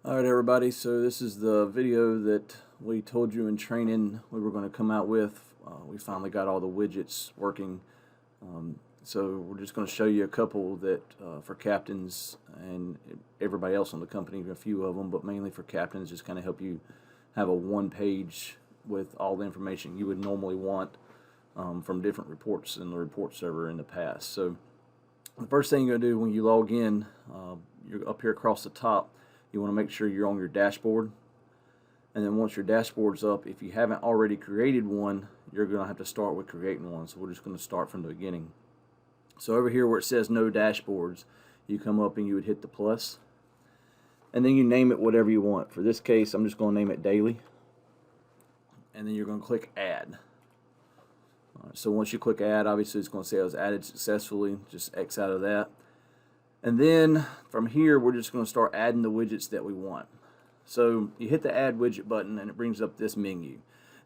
Alright everybody, so this is the video that we told you in training we were going to come out with. We finally got all the widgets working. So we're just going to show you a couple that for captains and everybody else on the company, a few of them, but mainly for captains, just kind of help you have a one page with all the information you would normally want from different reports in the report server in the past. So the first thing you're going to do when you log in, you're up here across the top. You want to make sure you're on your dashboard, and then once your dashboard's up, if you haven't already created one, you're going to have to start with creating one. So we're just going to start from the beginning. So over here where it says no dashboards, you come up and you would hit the plus, and then you name it whatever you want. For this case, I'm just going to name it daily, and then you're going to click add. So once you click add, obviously it's going to say it was added successfully. Just X out of that. And then from here, we're just going to start adding the widgets that we want. So you hit the add widget button and it brings up this menu.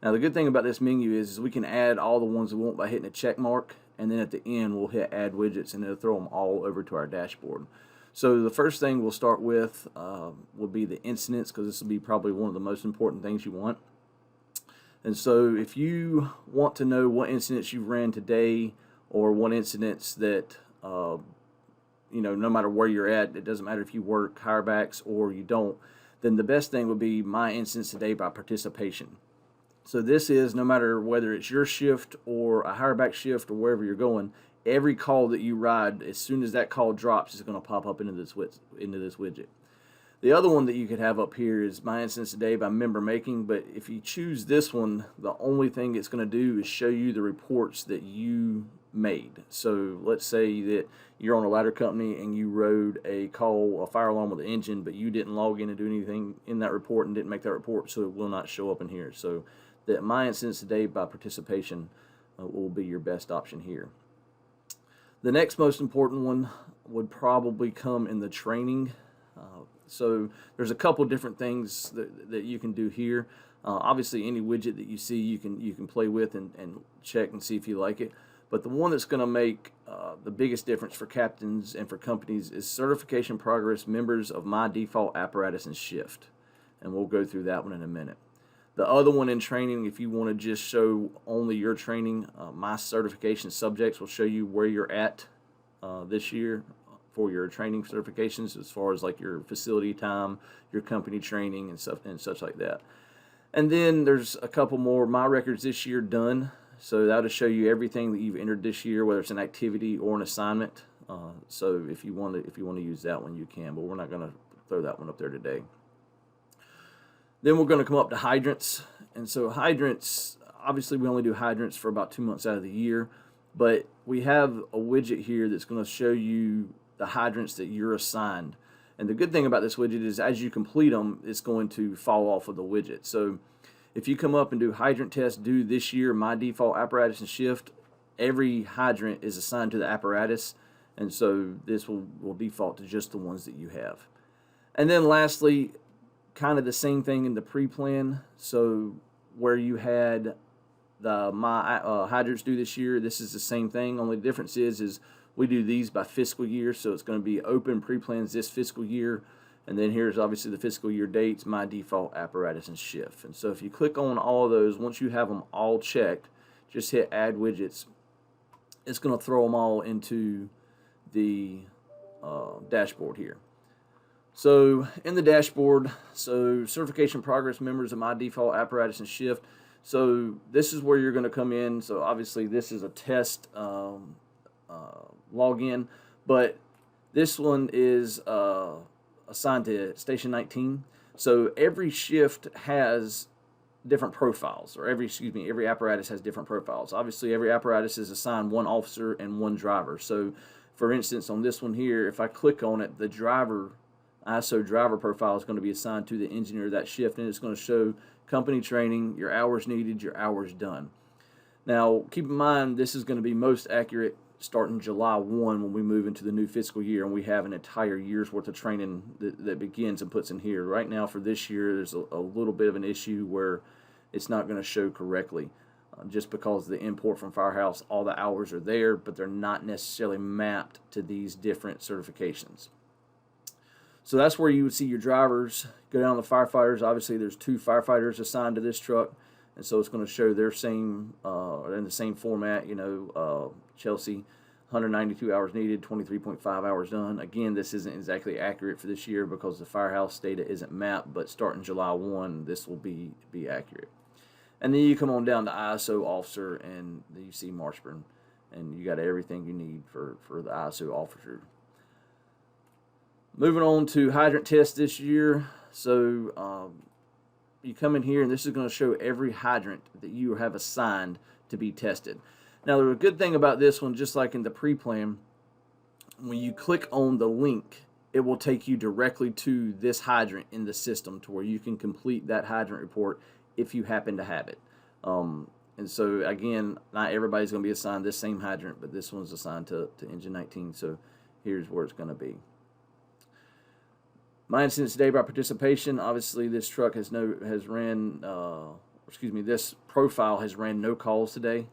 Now the good thing about this menu is we can add all the ones we want by hitting a check mark, and then at the end we'll hit add widgets and it'll throw them all over to our dashboard. So the first thing we'll start with will be the incidents, because this will be probably one of the most important things you want. And so if you want to know what incidents you ran today, or what incidents that no matter where you're at, it doesn't matter if you work hirebacks or you don't, then the best thing would be my instance today by participation. So this is no matter whether it's your shift or a hireback shift or wherever you're going, every call that you ride, as soon as that call drops, is going to pop up into this widget. The other one that you could have up here is my instance today by member making, but if you choose this one, the only thing it's going to do is show you the reports that you made. So let's say that you're on a ladder company and you rode a fire alarm with the engine, but you didn't log in and do anything in that report and didn't make that report, so it will not show up in here. So that my instance today by participation will be your best option here. The next most important one would probably come in the training. So there's a couple different things that you can do here. Obviously any widget that you see you can play with and check and see if you like it. But the one that's going to make the biggest difference for captains and for companies is certification progress members of my default apparatus and shift. And we'll go through that one in a minute. The other one in training, if you want to just show only your training, my certification subjects will show you where you're at this year for your training certifications, as far as like your facility time, your company training, and stuff and such like that. And then there's a couple more my records this year done. So that'll show you everything that you've entered this year, whether it's an activity or an assignment. So if you want to use that one, you can, but we're not going to throw that one up there today. Then we're going to come up to hydrants. And so hydrants, obviously we only do hydrants for about 2 months out of the year, but we have a widget here that's going to show you the hydrants that you're assigned. And the good thing about this widget is as you complete them, it's going to fall off of the widget. So if you come up and do hydrant test due this year, my default apparatus and shift, every hydrant is assigned to the apparatus, and so this will default to just the ones that you have. And then lastly, kind of the same thing in the pre-plan. So where you had the hydrants due this year, this is the same thing. Only the difference is we do these by fiscal year, so it's going to be open pre-plans this fiscal year. And then here's obviously the fiscal year dates, my default apparatus and shift. And so if you click on all of those, once you have them all checked, just hit add widgets. It's going to throw them all into the dashboard here. So in the dashboard, so certification progress members of my default apparatus and shift. So this is where you're going to come in. So obviously this is a test login, but this one is assigned to station 19. So every shift has different profiles, or every apparatus has different profiles. Obviously every apparatus is assigned one officer and one driver. So for instance, on this one here, if I click on it, the ISO driver profile is going to be assigned to the engineer of that shift, and it's going to show company training, your hours needed, your hours done. Now keep in mind, this is going to be most accurate starting July 1 when we move into the new fiscal year, and we have an entire year's worth of training that begins and puts in here. Right now for this year, there's a little bit of an issue where it's not going to show correctly, just because the import from Firehouse, all the hours are there, but they're not necessarily mapped to these different certifications. So that's where you would see your drivers go down to firefighters. Obviously, there's 2 firefighters assigned to this truck, and so it's going to show their same in the same format. Chelsea, 192 hours needed, 23.5 hours done. Again, this isn't exactly accurate for this year because the firehouse data isn't mapped, but starting July 1, this will be accurate. And then you come on down to ISO officer, and then you see Marshburn, and you got everything you need for the ISO officer. Moving on to hydrant test this year. So you come in here, and this is going to show every hydrant that you have assigned to be tested. Now, the good thing about this one, just like in the pre-plan, when you click on the link, it will take you directly to this hydrant in the system to where you can complete that hydrant report if you happen to have it. And so, again, not everybody's going to be assigned this same hydrant, but this one's assigned to engine 19, so here's where it's going to be. My incidents today by participation. Obviously, this truck this profile has ran no calls today,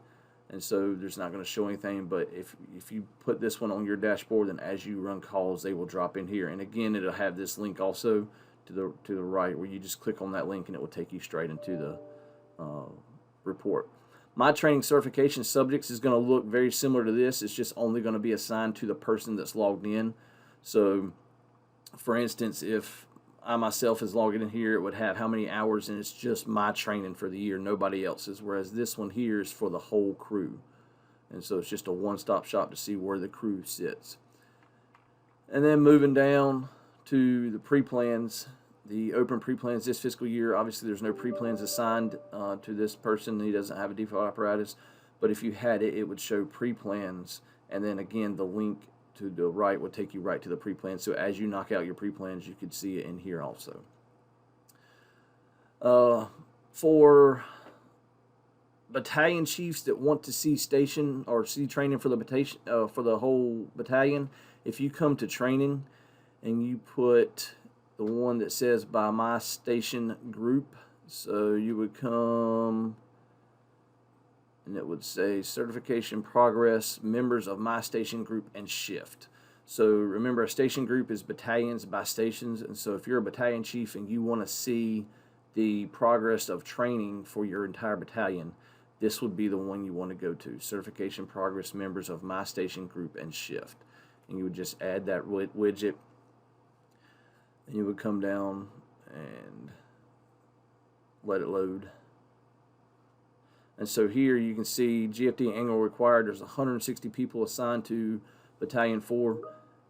and so there's not going to show anything. But if you put this one on your dashboard, then as you run calls, they will drop in here. And again, it'll have this link also to the right, where you just click on that link and it will take you straight into the report. My training certification subjects is going to look very similar to this. It's just only going to be assigned to the person that's logged in. So, for instance, if I myself is logging in here, it would have how many hours, and it's just my training for the year, nobody else's. Whereas this one here is for the whole crew. And so it's just a one-stop shop to see where the crew sits. And then moving down to the pre-plans, the open pre-plans this fiscal year. Obviously, there's no pre-plans assigned to this person. He doesn't have a default apparatus. But if you had it, it would show pre-plans. And then, again, the link to the right would take you right to the pre-plan. So as you knock out your pre-plans, you could see it in here also. For battalion chiefs that want to see station or see training for the battalion, for the whole battalion, if you come to training and you put the one that says by my station group, so you would come and it would say certification progress, members of my station group, and shift. So remember, a station group is battalions by stations, and so if you're a battalion chief and you want to see the progress of training for your entire battalion, this would be the one you want to go to, certification progress, members of my station group, and shift. And you would just add that widget, and you would come down and let it load. And so here you can see GFD annual required. There's 160 people assigned to Battalion 4.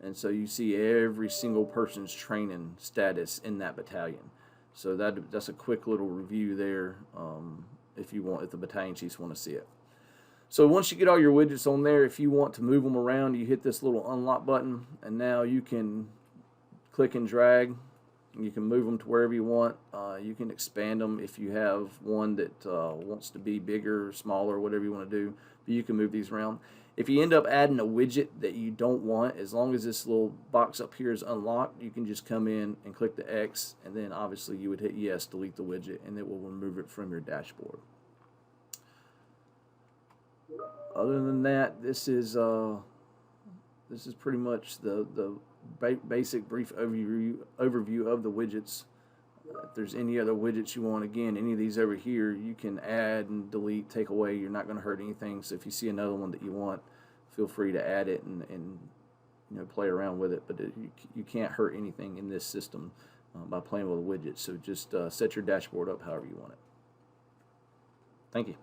And so you see every single person's training status in that battalion. So that's a quick little review there if the battalion chiefs want to see it. So once you get all your widgets on there, if you want to move them around, you hit this little unlock button. And now you can click and drag. You can move them to wherever you want. You can expand them if you have one that wants to be bigger, smaller, whatever you want to do. But you can move these around. If you end up adding a widget that you don't want, as long as this little box up here is unlocked, you can just come in and click the X, and then obviously you would hit yes, delete the widget, and it will remove it from your dashboard. Other than that, this is pretty much the basic brief overview of the widgets. If there's any other widgets you want, again, any of these over here, you can add and delete, take away. You're not going to hurt anything. So if you see another one that you want, feel free to add it and play around with it. But you can't hurt anything in this system by playing with the widgets. So just set your dashboard up however you want it. Thank you.